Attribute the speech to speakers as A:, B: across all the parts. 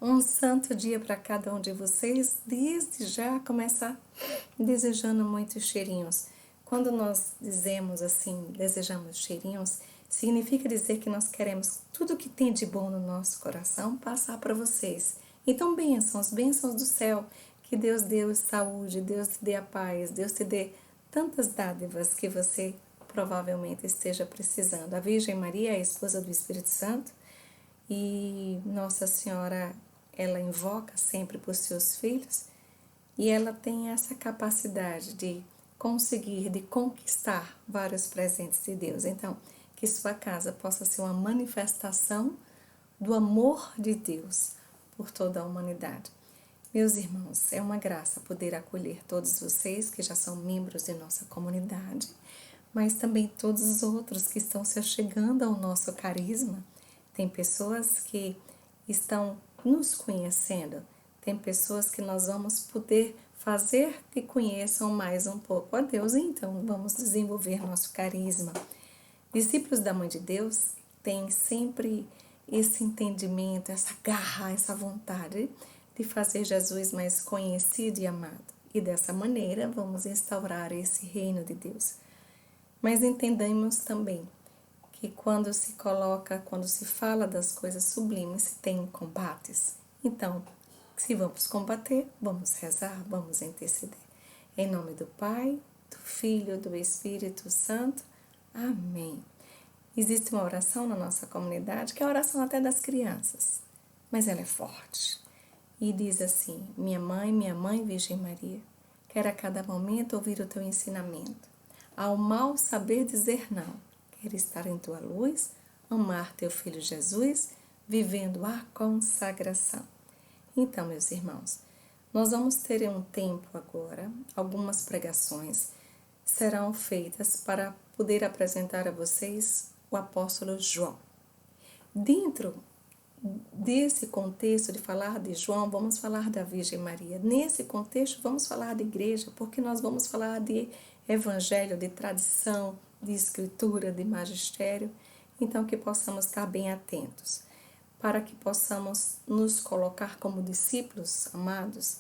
A: Um santo dia para cada um de vocês, desde já começar desejando muitos cheirinhos. Quando nós dizemos assim, desejamos cheirinhos, significa dizer que nós queremos tudo que tem de bom no nosso coração passar para vocês. Então, bênçãos do céu, que Deus dê saúde, Deus te dê a paz, Deus te dê tantas dádivas que você provavelmente esteja precisando. A Virgem Maria é a esposa do Espírito Santo e Nossa Senhora, ela invoca sempre por seus filhos e ela tem essa capacidade de conseguir, de conquistar vários presentes de Deus. Então, que sua casa possa ser uma manifestação do amor de Deus por toda a humanidade. Meus irmãos, é uma graça poder acolher todos vocês que já são membros de nossa comunidade, mas também todos os outros que estão se chegando ao nosso carisma. Tem pessoas que estão nos conhecendo, tem pessoas que nós vamos poder fazer que conheçam mais um pouco a Deus, e então vamos desenvolver nosso carisma. Discípulos da Mãe de Deus têm sempre esse entendimento, essa garra, essa vontade de fazer Jesus mais conhecido e amado. E dessa maneira vamos instaurar esse reino de Deus. Mas entendamos também que quando se fala das coisas sublimes, se tem combates. Então, se vamos combater, vamos rezar, vamos interceder. Em nome do Pai, do Filho, do Espírito Santo. Amém. Existe uma oração na nossa comunidade, que é a oração até das crianças, mas ela é forte. E diz assim: minha mãe, Virgem Maria, quero a cada momento ouvir o teu ensinamento. Ao mal saber dizer não, quero estar em tua luz, amar teu Filho Jesus, vivendo a consagração. Então, meus irmãos, nós vamos ter um tempo agora, algumas pregações serão feitas para poder apresentar a vocês o apóstolo João. Dentro desse contexto de falar de João, vamos falar da Virgem Maria. Nesse contexto, vamos falar de igreja, porque nós vamos falar de evangelho, de tradição, de escritura, de magistério. Então, que possamos estar bem atentos, para que possamos nos colocar como discípulos amados.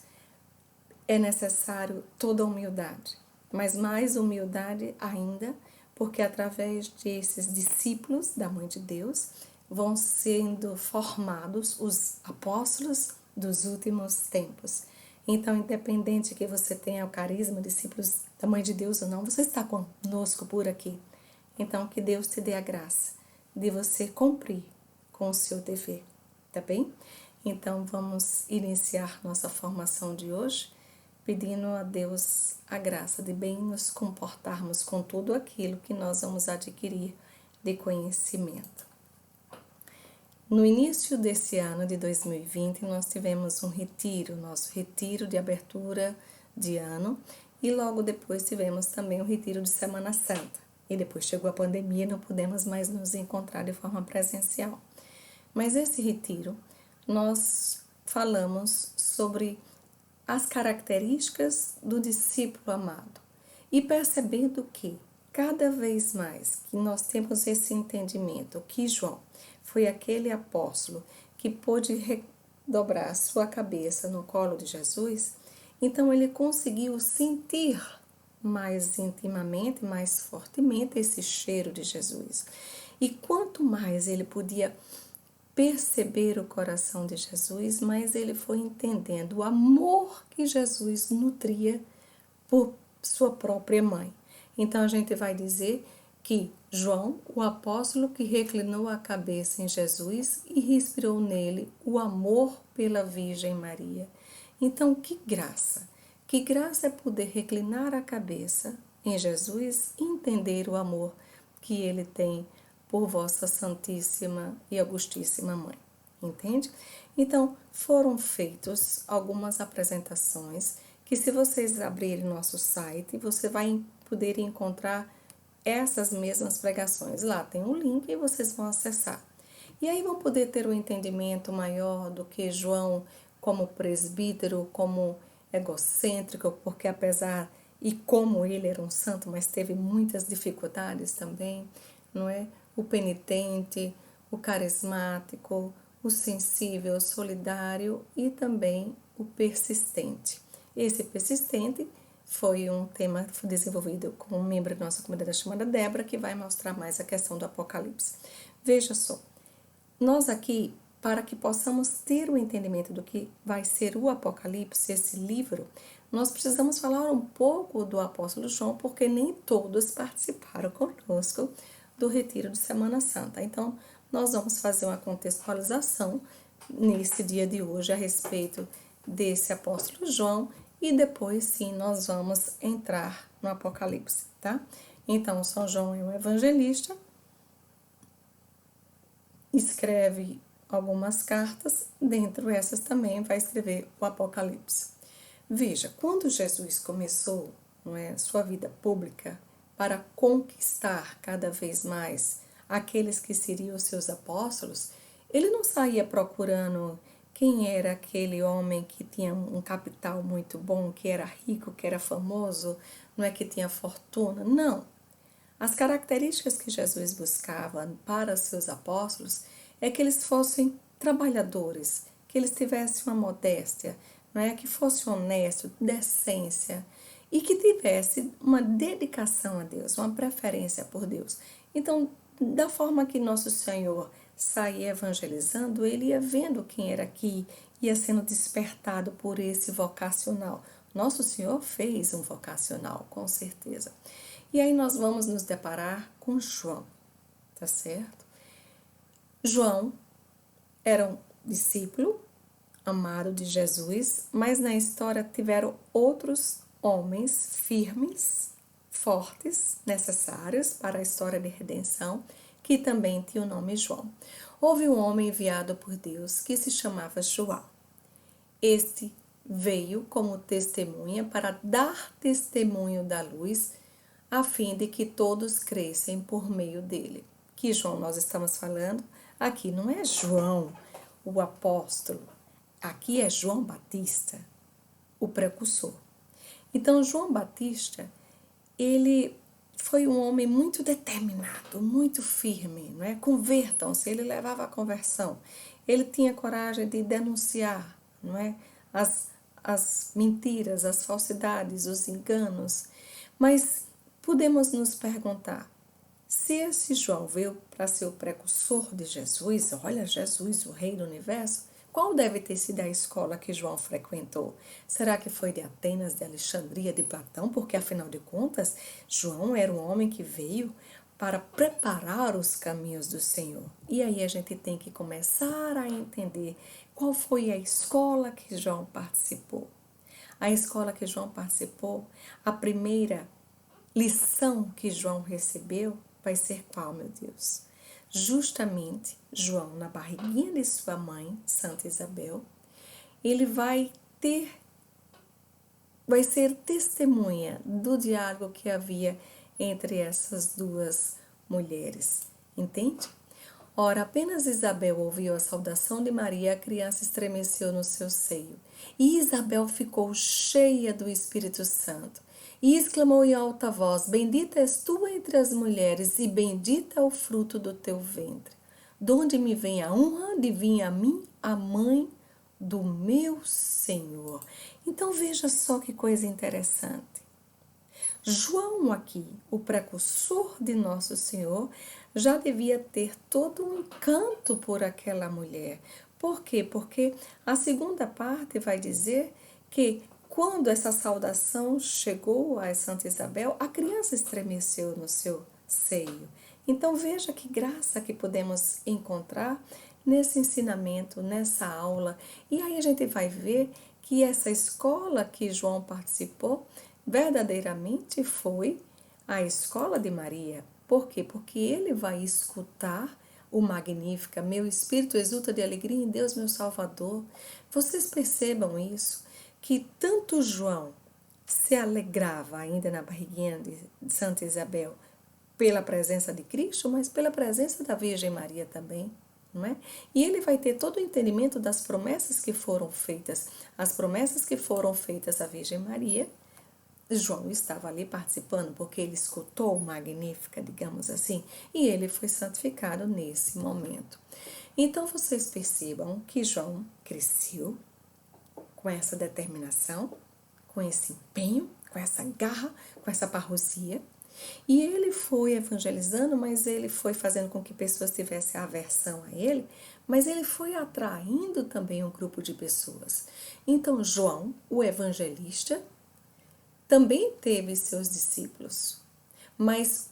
A: É necessário toda humildade, mas mais humildade ainda, porque através desses discípulos da Mãe de Deus vão sendo formados os apóstolos dos últimos tempos. Então, independente que você tenha o carisma, discípulos da Mãe de Deus ou não, você está conosco por aqui. Então, que Deus te dê a graça de você cumprir com o seu dever, tá bem? Então, vamos iniciar nossa formação de hoje, pedindo a Deus a graça de bem nos comportarmos com tudo aquilo que nós vamos adquirir de conhecimento. No início desse ano de 2020, nós tivemos um retiro, nosso retiro de abertura de ano, e logo depois tivemos também o retiro de Semana Santa. E depois chegou a pandemia e não pudemos mais nos encontrar de forma presencial. Mas esse retiro, nós falamos sobre as características do discípulo amado e percebendo que cada vez mais que nós temos esse entendimento que João foi aquele apóstolo que pôde redobrar sua cabeça no colo de Jesus, então ele conseguiu sentir mais intimamente, mais fortemente esse cheiro de Jesus. E quanto mais ele podia perceber o coração de Jesus, mas ele foi entendendo o amor que Jesus nutria por sua própria mãe. Então a gente vai dizer que João, o apóstolo que reclinou a cabeça em Jesus e respirou nele o amor pela Virgem Maria. Então que graça é poder reclinar a cabeça em Jesus e entender o amor que ele tem por vossa Santíssima e Augustíssima Mãe, entende? Então, foram feitas algumas apresentações que, se vocês abrirem nosso site, você vai poder encontrar essas mesmas pregações. Lá tem um link e vocês vão acessar. E aí vão poder ter um entendimento maior do que João como presbítero, como egocêntrico, porque apesar e como ele era um santo, mas teve muitas dificuldades também, não é? O penitente, o carismático, o sensível, o solidário e também o persistente. Esse persistente foi um tema desenvolvido com um membro da nossa comunidade chamada Débora, que vai mostrar mais a questão do Apocalipse. Veja só, nós aqui, para que possamos ter o entendimento do que vai ser o Apocalipse, esse livro, nós precisamos falar um pouco do apóstolo João, porque nem todos participaram conosco do retiro de Semana Santa. Então, nós vamos fazer uma contextualização nesse dia de hoje a respeito desse apóstolo João e depois sim nós vamos entrar no Apocalipse, tá? Então, São João é um evangelista, escreve algumas cartas, dentro dessas também vai escrever o Apocalipse. Veja, quando Jesus começou, não é, sua vida pública para conquistar cada vez mais aqueles que seriam os seus apóstolos, ele não saía procurando quem era aquele homem que tinha um capital muito bom, que era rico, que era famoso, não é que tinha fortuna, não. As características que Jesus buscava para os seus apóstolos é que eles fossem trabalhadores, que eles tivessem uma modéstia, não é? Que fosse honesto, decência e que tivesse uma dedicação a Deus, uma preferência por Deus. Então, da forma que nosso Senhor saía evangelizando, ele ia vendo quem era aqui, ia sendo despertado por esse vocacional. Nosso Senhor fez um vocacional, com certeza. E aí nós vamos nos deparar com João, tá certo? João era um discípulo amado de Jesus, mas na história tiveram outros homens firmes, fortes, necessários para a história de redenção, que também tinha o nome João. Houve um homem enviado por Deus que se chamava João. Este veio como testemunha para dar testemunho da luz, a fim de que todos crescem por meio dele. Que João nós estamos falando? Aqui não é João, o apóstolo. Aqui é João Batista, o precursor. Então, João Batista, ele foi um homem muito determinado, muito firme, não é? Convertam-se, ele levava a conversão. Ele tinha coragem de denunciar, não é? As mentiras, as falsidades, os enganos. Mas podemos nos perguntar, se esse João veio para ser o precursor de Jesus, olha, Jesus, o rei do universo, qual deve ter sido a escola que João frequentou? Será que foi de Atenas, de Alexandria, de Platão? Porque, afinal de contas, João era um homem que veio para preparar os caminhos do Senhor. E aí a gente tem que começar a entender qual foi a escola que João participou. A escola que João participou, a primeira lição que João recebeu vai ser qual, meu Deus? Justamente, João, na barriguinha de sua mãe, Santa Isabel, ele vai ser testemunha do diálogo que havia entre essas duas mulheres, entende? Ora, apenas Isabel ouviu a saudação de Maria, a criança estremeceu no seu seio. E Isabel ficou cheia do Espírito Santo e exclamou em alta voz: Bendita és tu entre as mulheres, e bendito é o fruto do teu ventre. Donde me vem a honra de vir a mim, a mãe do meu Senhor. Então veja só que coisa interessante. João aqui, o precursor de Nosso Senhor, já devia ter todo um encanto por aquela mulher. Por quê? Porque a segunda parte vai dizer que quando essa saudação chegou a Santa Isabel, a criança estremeceu no seu seio. Então veja que graça que podemos encontrar nesse ensinamento, nessa aula. E aí a gente vai ver que essa escola que João participou verdadeiramente foi a escola de Maria. Por quê? Porque ele vai escutar o Magnífica, meu espírito exulta de alegria em Deus, meu Salvador. Vocês percebam isso, que tanto João se alegrava ainda na barriguinha de Santa Isabel pela presença de Cristo, mas pela presença da Virgem Maria também. Não é? E ele vai ter todo o entendimento das promessas que foram feitas. As promessas que foram feitas à Virgem Maria, João estava ali participando porque ele escutou o Magnífica, digamos assim, e ele foi santificado nesse momento. Então vocês percebam que João cresceu com essa determinação, com esse empenho, com essa garra, com essa parrosia. E ele foi evangelizando, mas ele foi fazendo com que pessoas tivessem aversão a ele, mas ele foi atraindo também um grupo de pessoas. Então, João, o evangelista, também teve seus discípulos, mas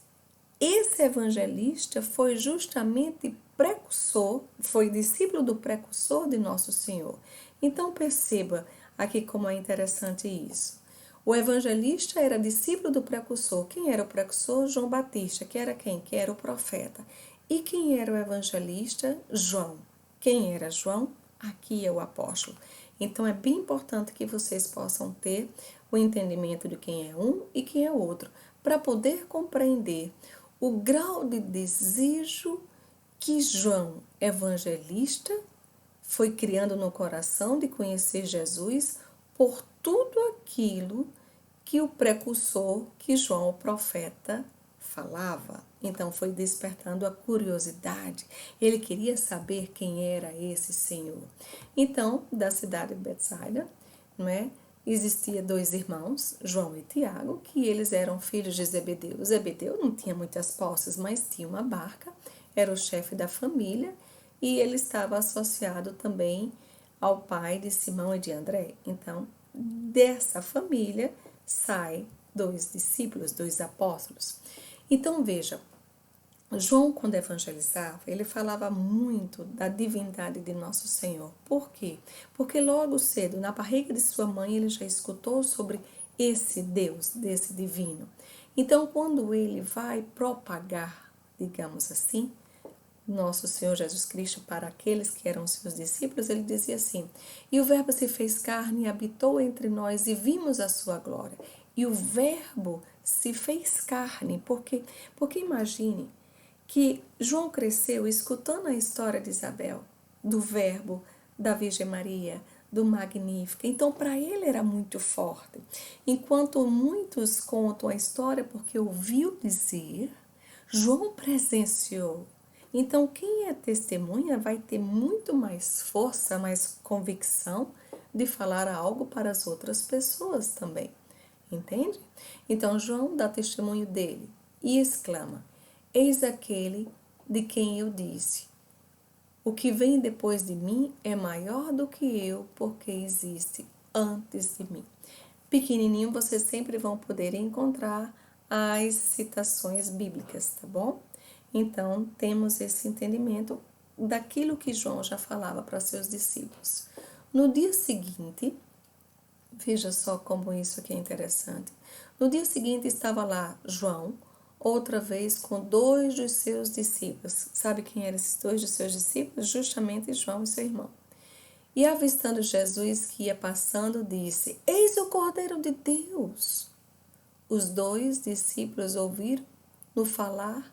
A: esse evangelista foi justamente precursor, foi discípulo do precursor de Nosso Senhor. Então perceba aqui como é interessante isso. O evangelista era discípulo do precursor. Quem era o precursor? João Batista, que era quem? Que era o profeta. E quem era o evangelista? João. Quem era João? Aqui é o apóstolo. Então é bem importante que vocês possam ter o entendimento de quem é um e quem é outro, para poder compreender o grau de desejo que João, evangelista, foi criando no coração de conhecer Jesus por tudo aquilo que o precursor, que João, o profeta, falava. Então foi despertando a curiosidade. Ele queria saber quem era esse Senhor. Então, da cidade de Betsaida, não é? Existia dois irmãos, João e Tiago, que eles eram filhos de Zebedeu. Zebedeu não tinha muitas posses, mas tinha uma barca, era o chefe da família e ele estava associado também ao pai de Simão e de André. Então, dessa família sai dois discípulos, dois apóstolos. Então, veja, João, quando evangelizava, ele falava muito da divindade de Nosso Senhor. Por quê? Porque logo cedo, na barriga de sua mãe, ele já escutou sobre esse Deus, desse divino. Então, quando ele vai propagar, digamos assim, Nosso Senhor Jesus Cristo para aqueles que eram seus discípulos, ele dizia assim: e o Verbo se fez carne e habitou entre nós e vimos a sua glória. E o Verbo se fez carne, porque imagine que João cresceu escutando a história de Isabel, do Verbo, da Virgem Maria, do Magnífica. Então, para ele era muito forte. Enquanto muitos contam a história porque ouviu dizer, João presenciou. Então, quem é testemunha vai ter muito mais força, mais convicção de falar algo para as outras pessoas também. Entende? Então, João dá testemunho dele e exclama: eis aquele de quem eu disse: o que vem depois de mim é maior do que eu, porque existe antes de mim. Pequenininho, vocês sempre vão poder encontrar as citações bíblicas, tá bom? Então, temos esse entendimento daquilo que João já falava para seus discípulos. No dia seguinte, veja só como isso aqui é interessante. No dia seguinte estava lá João, outra vez com dois dos seus discípulos. Sabe quem eram esses dois dos seus discípulos? Justamente João e seu irmão. E avistando Jesus que ia passando, disse: eis o Cordeiro de Deus. Os dois discípulos ouviram-no falar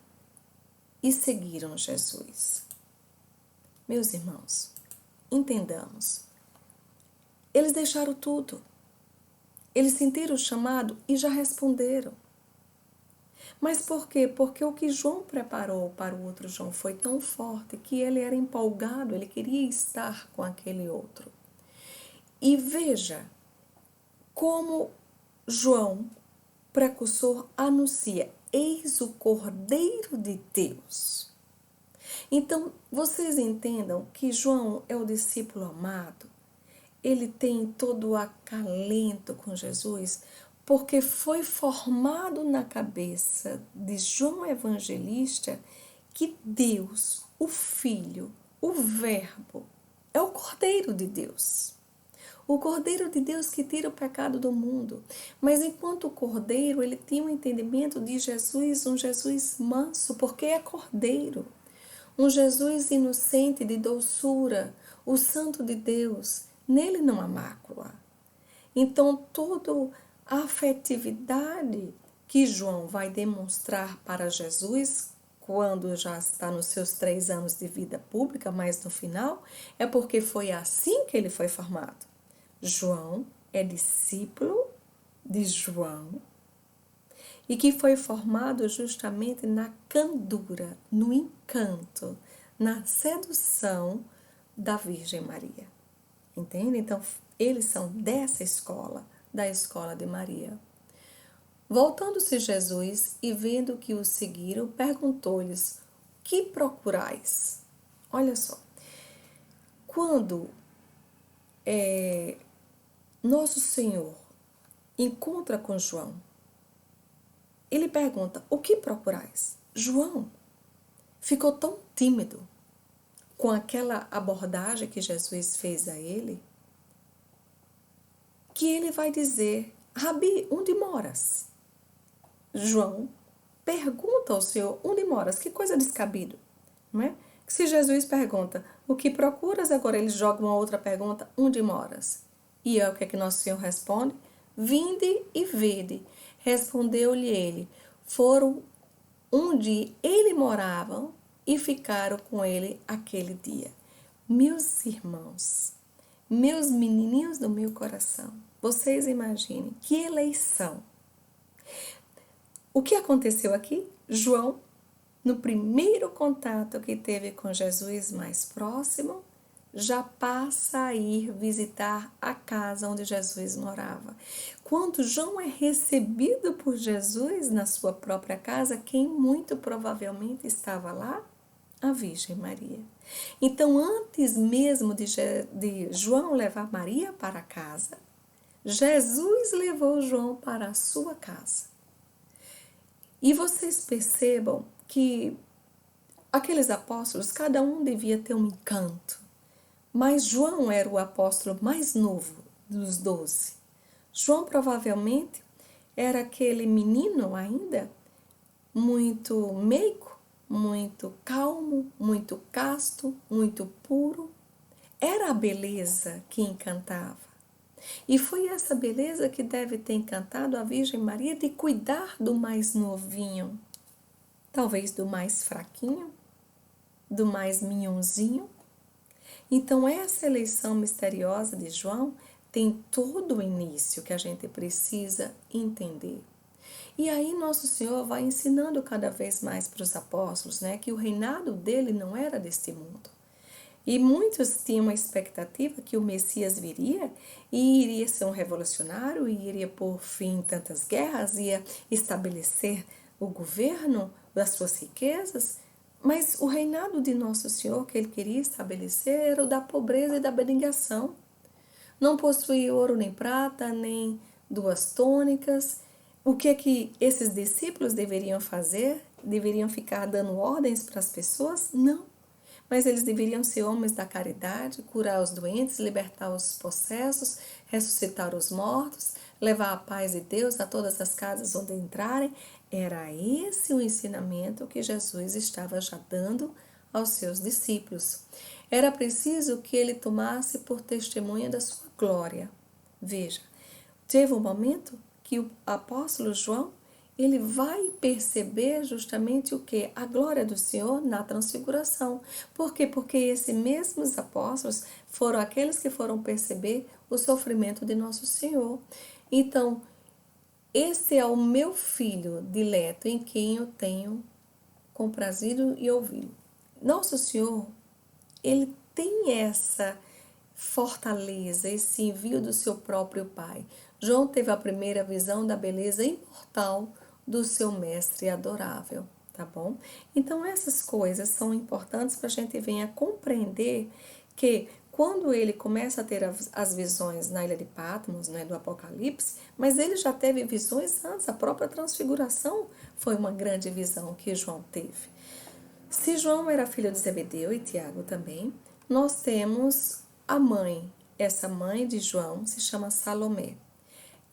A: e seguiram Jesus. Meus irmãos, entendamos. Eles deixaram tudo. Eles sentiram o chamado e já responderam. Mas por quê? Porque o que João preparou para o outro João foi tão forte que ele era empolgado, ele queria estar com aquele outro. E veja como João, precursor, anuncia: eis o Cordeiro de Deus. Então, vocês entendam que João é o discípulo amado. Ele tem todo o acalento com Jesus, porque foi formado na cabeça de João Evangelista que Deus, o Filho, o Verbo, é o Cordeiro de Deus. O Cordeiro de Deus que tira o pecado do mundo. Mas enquanto Cordeiro, ele tinha um entendimento de Jesus, um Jesus manso, porque é Cordeiro. Um Jesus inocente, de doçura, o Santo de Deus. Nele não há mácula. Então, toda a afetividade que João vai demonstrar para Jesus, quando já está nos seus 3 anos de vida pública, mas no final, é porque foi assim que ele foi formado. João é discípulo de João e que foi formado justamente na candura, no encanto na sedução da Virgem Maria. Entende? Então, eles são dessa escola, da escola de Maria. Voltando-se Jesus e vendo que os seguiram, perguntou-lhes: que procurais? Olha só, quando Nosso Senhor encontra com João, ele pergunta: o que procurais? João ficou tão tímido com aquela abordagem que Jesus fez a ele, que ele vai dizer: Rabi, onde moras? João pergunta ao Senhor: onde moras? Que coisa descabido, não é? Se Jesus pergunta: o que procuras? Agora ele joga uma outra pergunta: onde moras? E é o que é que Nosso Senhor responde: vinde e vede. Respondeu-lhe ele: foram onde ele morava e ficaram com ele aquele dia. Meus irmãos, meus menininhos do meu coração, vocês imaginem que eleição. O que aconteceu aqui? João, no primeiro contato que teve com Jesus mais próximo, já passa a ir visitar a casa onde Jesus morava. Quando João é recebido por Jesus na sua própria casa, quem muito provavelmente estava lá? A Virgem Maria. Então, antes mesmo de João levar Maria para casa, Jesus levou João para a sua casa. E vocês percebam que aqueles apóstolos, cada um devia ter um encanto. Mas João era o apóstolo mais novo dos 12. João provavelmente era aquele menino ainda muito meigo, muito calmo, muito casto, muito puro. Era a beleza que encantava. E foi essa beleza que deve ter encantado a Virgem Maria de cuidar do mais novinho, talvez do mais fraquinho, do mais minhonzinho. Então, essa eleição misteriosa de João tem todo o início que a gente precisa entender. E aí, Nosso Senhor vai ensinando cada vez mais para os apóstolos, né, que o reinado dele não era deste mundo. E muitos tinham a expectativa que o Messias viria e iria ser um revolucionário, e iria pôr fim em tantas guerras, ia estabelecer o governo das suas riquezas. Mas o reinado de Nosso Senhor que ele queria estabelecer era o da pobreza e da abnegação. Não possuía ouro nem prata, nem duas tônicas. O que é que esses discípulos deveriam fazer? Deveriam ficar dando ordens para as pessoas? Não. Mas eles deveriam ser homens da caridade, curar os doentes, libertar os possessos, ressuscitar os mortos, levar a paz de Deus a todas as casas onde entrarem. Era esse o ensinamento que Jesus estava já dando aos seus discípulos. Era preciso que ele tomasse por testemunha da sua glória. Veja, teve um momento que o apóstolo João ele vai perceber justamente o que? A glória do Senhor na transfiguração. Por quê? Porque esses mesmos apóstolos foram aqueles que foram perceber o sofrimento de nosso Senhor. Então, esse é o meu filho dileto em quem eu tenho comprazido e ouvido. Nosso Senhor, ele tem essa fortaleza, esse envio do seu próprio Pai. João teve a primeira visão da beleza imortal do seu mestre adorável, tá bom? Então essas coisas são importantes para a gente venha compreender que quando ele começa a ter as visões na ilha de Patmos, né, do Apocalipse, mas ele já teve visões antes, a própria transfiguração foi uma grande visão que João teve. Se João era filho de Zebedeu e Tiago também, nós temos a mãe. Essa mãe de João se chama Salomé.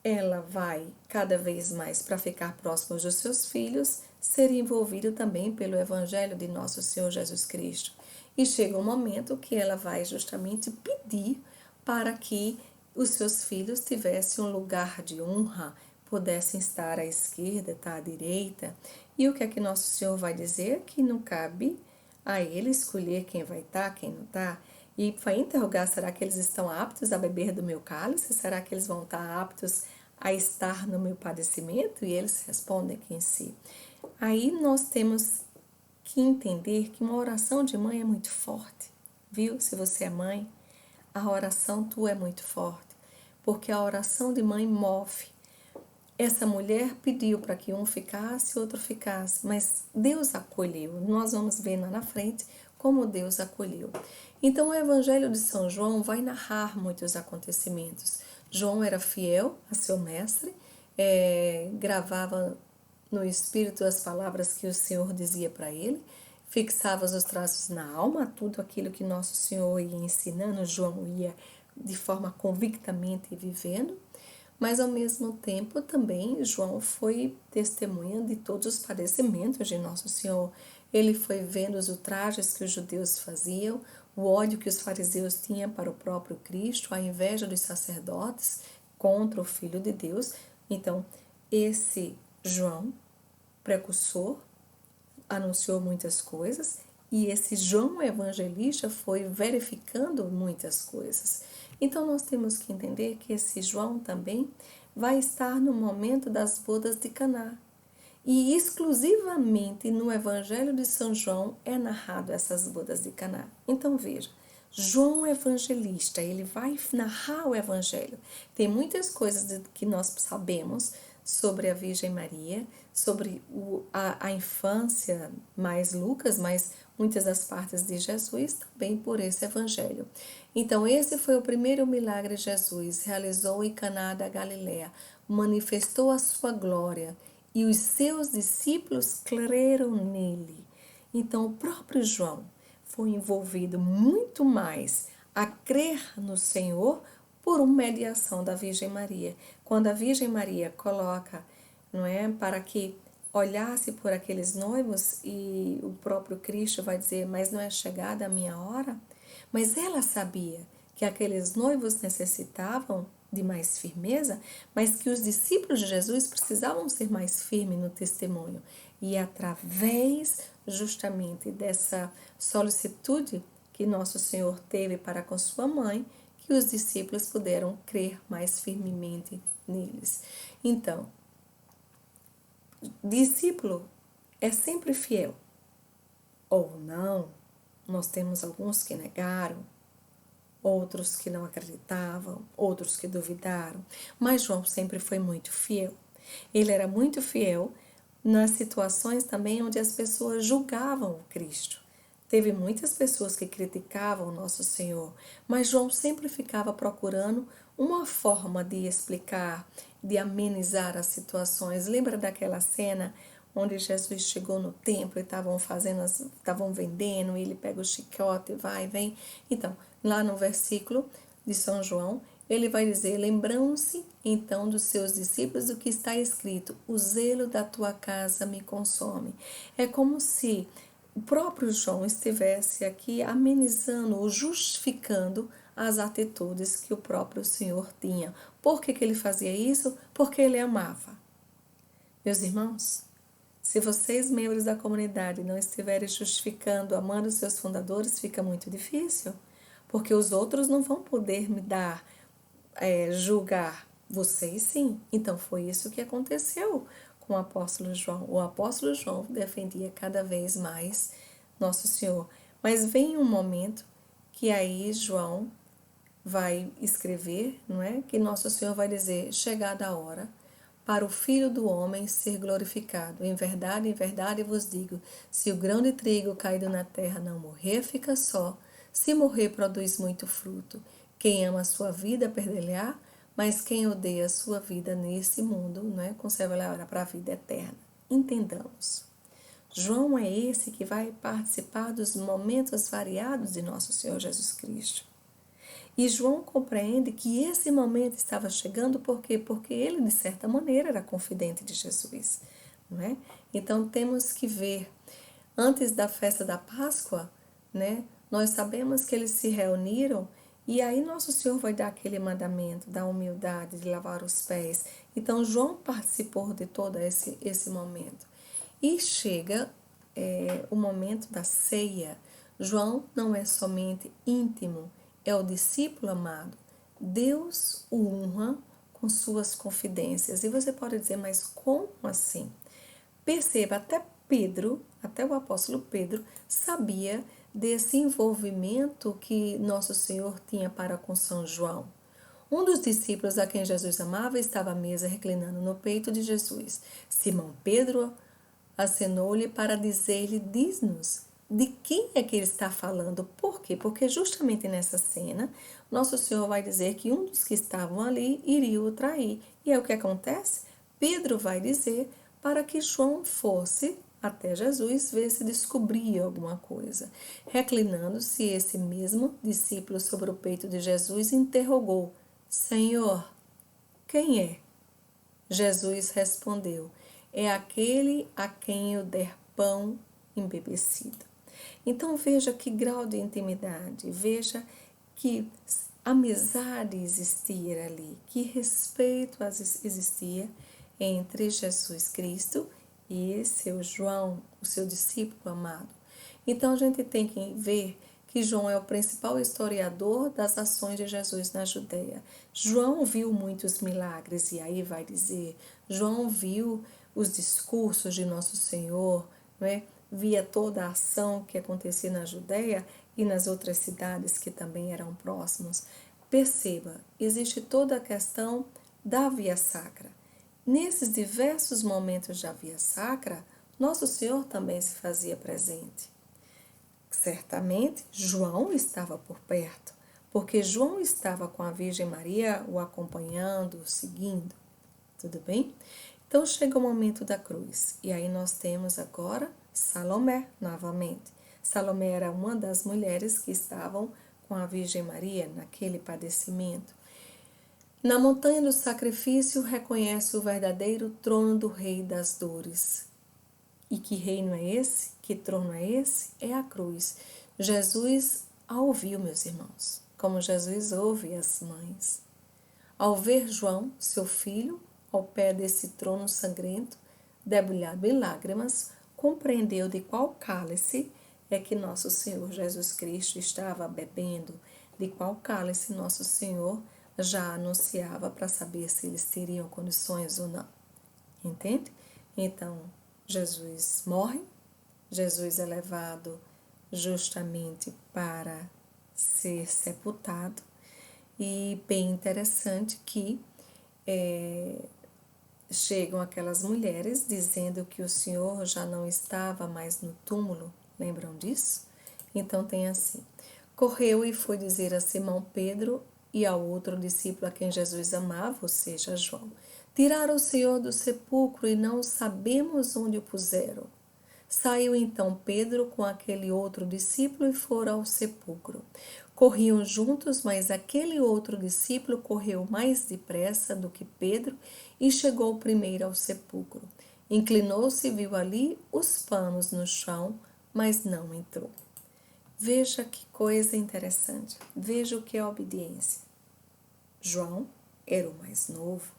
A: Ela vai cada vez mais para ficar próxima dos seus filhos, ser envolvida também pelo Evangelho de nosso Senhor Jesus Cristo. E chega um momento que ela vai justamente pedir para que os seus filhos tivessem um lugar de honra, pudessem estar à esquerda, estar à direita. E o que é que nosso Senhor vai dizer? Que não cabe a ele escolher quem vai estar, quem não está. E vai interrogar, será que eles estão aptos a beber do meu cálice? Será que eles vão estar aptos a estar no meu padecimento? E eles respondem que em si. Aí nós temos que entender que uma oração de mãe é muito forte, viu? Se você é mãe, a oração tua é muito forte, porque a oração de mãe move. Essa mulher pediu para que um ficasse, outro ficasse, mas Deus acolheu. Nós vamos ver lá na frente como Deus acolheu. Então, o Evangelho de São João vai narrar muitos acontecimentos. João era fiel a seu mestre, gravava no espírito as palavras que o Senhor dizia para ele, fixava os traços na alma, tudo aquilo que nosso Senhor ia ensinando, João ia de forma convictamente vivendo. Mas ao mesmo tempo também João foi testemunha de todos os padecimentos de Nosso Senhor. Ele foi vendo os ultrajes que os judeus faziam, o ódio que os fariseus tinham para o próprio Cristo, a inveja dos sacerdotes contra o Filho de Deus. Então, esse João, precursor, anunciou muitas coisas e esse João Evangelista foi verificando muitas coisas. Então, nós temos que entender que esse João também vai estar no momento das bodas de Caná. E exclusivamente no Evangelho de São João é narrado essas bodas de Caná. Então, veja, João Evangelista, ele vai narrar o Evangelho. Tem muitas coisas que nós sabemos sobre a Virgem Maria, sobre a infância, mais Lucas, mas muitas das partes de Jesus também por esse Evangelho. Então, esse foi o primeiro milagre que Jesus realizou em Caná da Galileia, manifestou a sua glória e os seus discípulos creram nele. Então, o próprio João foi envolvido muito mais a crer no Senhor por uma mediação da Virgem Maria. Quando a Virgem Maria coloca, não é, para que olhasse por aqueles noivos e o próprio Cristo vai dizer, mas não é chegada a minha hora? Mas ela sabia que aqueles noivos necessitavam de mais firmeza, mas que os discípulos de Jesus precisavam ser mais firmes no testemunho. E através justamente dessa solicitude que nosso Senhor teve para com sua mãe, que os discípulos puderam crer mais firmemente neles. Então, discípulo é sempre fiel ou não. Nós temos alguns que negaram, outros que não acreditavam, outros que duvidaram, mas João sempre foi muito fiel. Ele era muito fiel nas situações também onde as pessoas julgavam o Cristo. Teve muitas pessoas que criticavam o nosso Senhor, mas João sempre ficava procurando uma forma de explicar, de amenizar as situações. Lembra daquela cena onde Jesus chegou no templo e estavam vendendo, e ele pega o chicote, vai e vem. Então, lá no versículo de São João, ele vai dizer, lembrando-se então dos seus discípulos do que está escrito, o zelo da tua casa me consome. É como se o próprio João estivesse aqui amenizando ou justificando as atitudes que o próprio Senhor tinha. Por que ele fazia isso? Porque ele amava. Meus irmãos, se vocês, membros da comunidade, não estiverem justificando, amando os seus fundadores, fica muito difícil, porque os outros não vão poder me dar, julgar. Vocês sim. Então foi isso que aconteceu com o apóstolo João. O apóstolo João defendia cada vez mais Nosso Senhor. Mas vem um momento que aí João vai escrever, não é? Que Nosso Senhor vai dizer, chegada a hora, para o Filho do Homem ser glorificado. Em verdade vos digo, se o grão de trigo caído na terra não morrer, fica só. Se morrer, produz muito fruto. Quem ama a sua vida, perdê-la, mas quem odeia a sua vida nesse mundo, né, conserva-la para a vida eterna. Entendamos. João é esse que vai participar dos momentos variados de nosso Senhor Jesus Cristo. E João compreende que esse momento estava chegando, por quê? Porque ele, de certa maneira, era confidente de Jesus, não é? Então, temos que ver, antes da festa da Páscoa, né, nós sabemos que eles se reuniram e aí Nosso Senhor vai dar aquele mandamento da humildade, de lavar os pés. Então, João participou de todo esse momento. E chega o momento da ceia. João não é somente íntimo, é o discípulo amado. Deus o honra com suas confidências. E você pode dizer, mas como assim? Perceba, até Pedro, até o apóstolo Pedro, sabia desse envolvimento que nosso Senhor tinha para com São João. Um dos discípulos a quem Jesus amava estava à mesa reclinando no peito de Jesus. Simão Pedro acenou-lhe para dizer-lhe: diz-nos, de quem é que ele está falando? Por quê? Porque justamente nessa cena, nosso Senhor vai dizer que um dos que estavam ali iria o trair. E é o que acontece? Pedro vai dizer para que João fosse até Jesus ver se descobria alguma coisa. Reclinando-se, esse mesmo discípulo sobre o peito de Jesus interrogou: Senhor, quem é? Jesus respondeu: é aquele a quem eu der pão embebecido. Então veja que grau de intimidade, veja que amizade existia ali, que respeito existia entre Jesus Cristo e seu João, o seu discípulo amado. Então a gente tem que ver que João é o principal historiador das ações de Jesus na Judéia. João viu muitos milagres, e aí vai dizer, João viu os discursos de Nosso Senhor, não é? Via toda a ação que acontecia na Judéia e nas outras cidades que também eram próximos. Perceba, existe toda a questão da via sacra. Nesses diversos momentos da via sacra, Nosso Senhor também se fazia presente. Certamente, João estava por perto, porque João estava com a Virgem Maria o acompanhando, o seguindo. Tudo bem? Então chega o momento da cruz. E aí nós temos agora Salomé novamente. Salomé era uma das mulheres que estavam com a Virgem Maria naquele padecimento. Na montanha do sacrifício reconhece o verdadeiro trono do Rei das Dores. E que reino é esse? Que trono é esse? É a cruz. Jesus a ouviu, meus irmãos, como Jesus ouve as mães. Ao ver João, seu filho, ao pé desse trono sangrento, debulhado em lágrimas, compreendeu de qual cálice é que nosso Senhor Jesus Cristo estava bebendo, de qual cálice nosso Senhor já anunciava para saber se eles teriam condições ou não. Entende? Então, Jesus morre, Jesus é levado justamente para ser sepultado, e bem interessante que chegam aquelas mulheres dizendo que o Senhor já não estava mais no túmulo, lembram disso? Então tem assim: correu e foi dizer a Simão Pedro e ao outro discípulo a quem Jesus amava, ou seja, João: tiraram o Senhor do sepulcro e não sabemos onde o puseram. Saiu então Pedro com aquele outro discípulo e foram ao sepulcro. Corriam juntos, mas aquele outro discípulo correu mais depressa do que Pedro e chegou primeiro ao sepulcro. Inclinou-se e viu ali os panos no chão, mas não entrou. Veja que coisa interessante. Veja o que é obediência. João era o mais novo,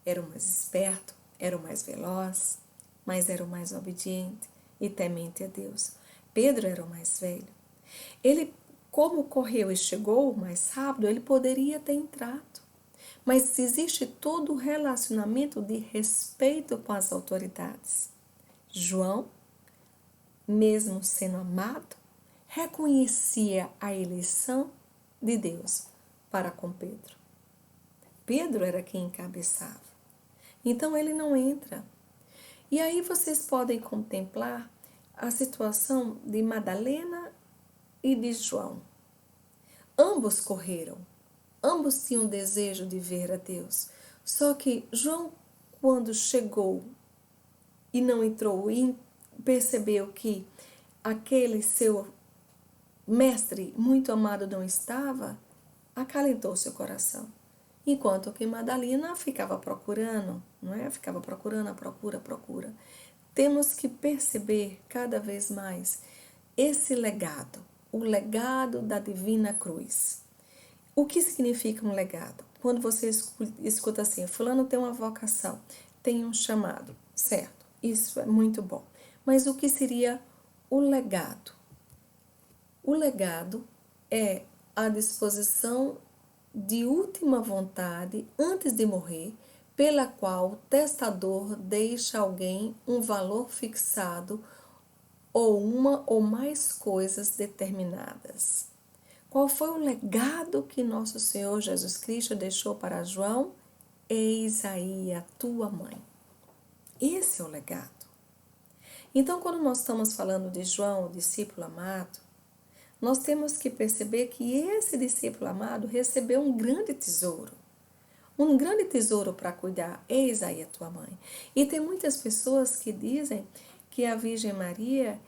A: era o mais esperto, era o mais veloz, mas era o mais obediente e temente a Deus. Pedro era o mais velho. Ele, como correu e chegou mais rápido, ele poderia ter entrado. Mas existe todo o relacionamento de respeito com as autoridades. João, mesmo sendo amado, reconhecia a eleição de Deus para com Pedro. Pedro era quem encabeçava. Então ele não entra. E aí vocês podem contemplar a situação de Madalena e de João. Ambos correram, ambos tinham desejo de ver a Deus. Só que João, quando chegou e não entrou e percebeu que aquele seu mestre muito amado não estava, acalentou seu coração. Enquanto que Madalena ficava procurando, não é? Ficava procurando, procura. Temos que perceber cada vez mais esse legado, o legado da Divina Cruz. O que significa um legado? Quando você escuta assim, fulano tem uma vocação, tem um chamado, certo? Isso é muito bom. Mas o que seria o legado? O legado é a disposição de última vontade, antes de morrer, pela qual o testador deixa a alguém um valor fixado ou uma ou mais coisas determinadas. Qual foi o legado que nosso Senhor Jesus Cristo deixou para João? Eis aí a tua mãe. Esse é o legado. Então, quando nós estamos falando de João, o discípulo amado, nós temos que perceber que esse discípulo amado recebeu um grande tesouro. Um grande tesouro para cuidar. Eis aí a tua mãe. E tem muitas pessoas que dizem que a Virgem Maria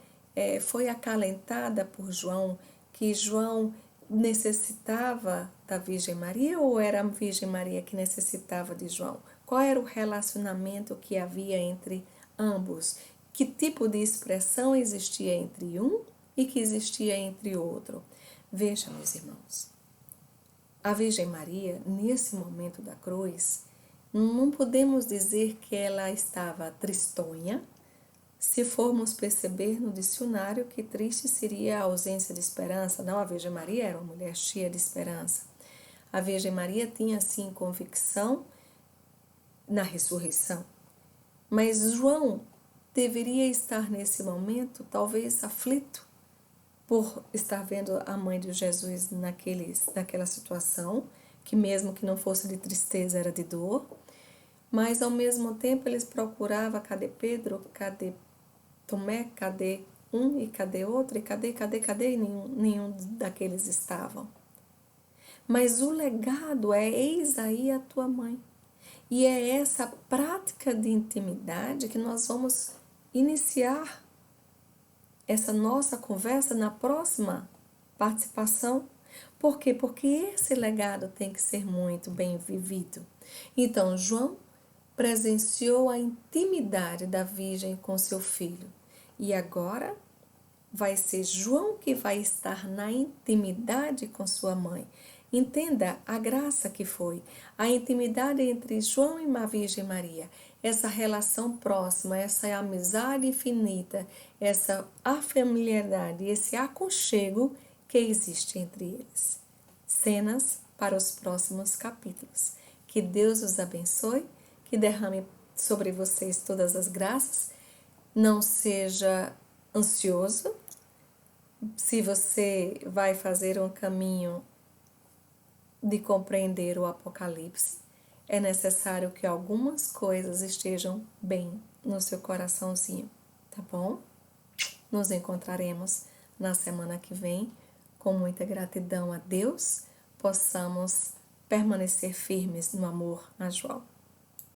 A: foi acalentada por João, que João necessitava da Virgem Maria ou era a Virgem Maria que necessitava de João? Qual era o relacionamento que havia entre ambos? Que tipo de expressão existia entre um e que existia entre outro? Veja, meus irmãos, a Virgem Maria, nesse momento da cruz, não podemos dizer que ela estava tristonha. Se formos perceber no dicionário que triste seria a ausência de esperança, não, a Virgem Maria era uma mulher cheia de esperança. A Virgem Maria tinha, sim, convicção na ressurreição. Mas João deveria estar nesse momento, talvez aflito, por estar vendo a mãe de Jesus naquela situação, que mesmo que não fosse de tristeza, era de dor. Mas, ao mesmo tempo, eles procuravam, cadê Pedro, cadê Tomé, cadê um e cadê outro, e cadê, e nenhum daqueles estavam. Mas o legado é: eis aí a tua mãe. E é essa prática de intimidade que nós vamos iniciar essa nossa conversa na próxima participação. Por quê? Porque esse legado tem que ser muito bem vivido. Então, João presenciou a intimidade da Virgem com seu filho. E agora vai ser João que vai estar na intimidade com sua mãe. Entenda a graça que foi, a intimidade entre João e a Virgem Maria, essa relação próxima, essa amizade infinita, essa familiaridade, esse aconchego que existe entre eles. Cenas para os próximos capítulos. Que Deus os abençoe, que derrame sobre vocês todas as graças. Não seja ansioso. Se você vai fazer um caminho de compreender o Apocalipse, é necessário que algumas coisas estejam bem no seu coraçãozinho, tá bom? Nos encontraremos na semana que vem. Com muita gratidão a Deus, possamos permanecer firmes no amor a João.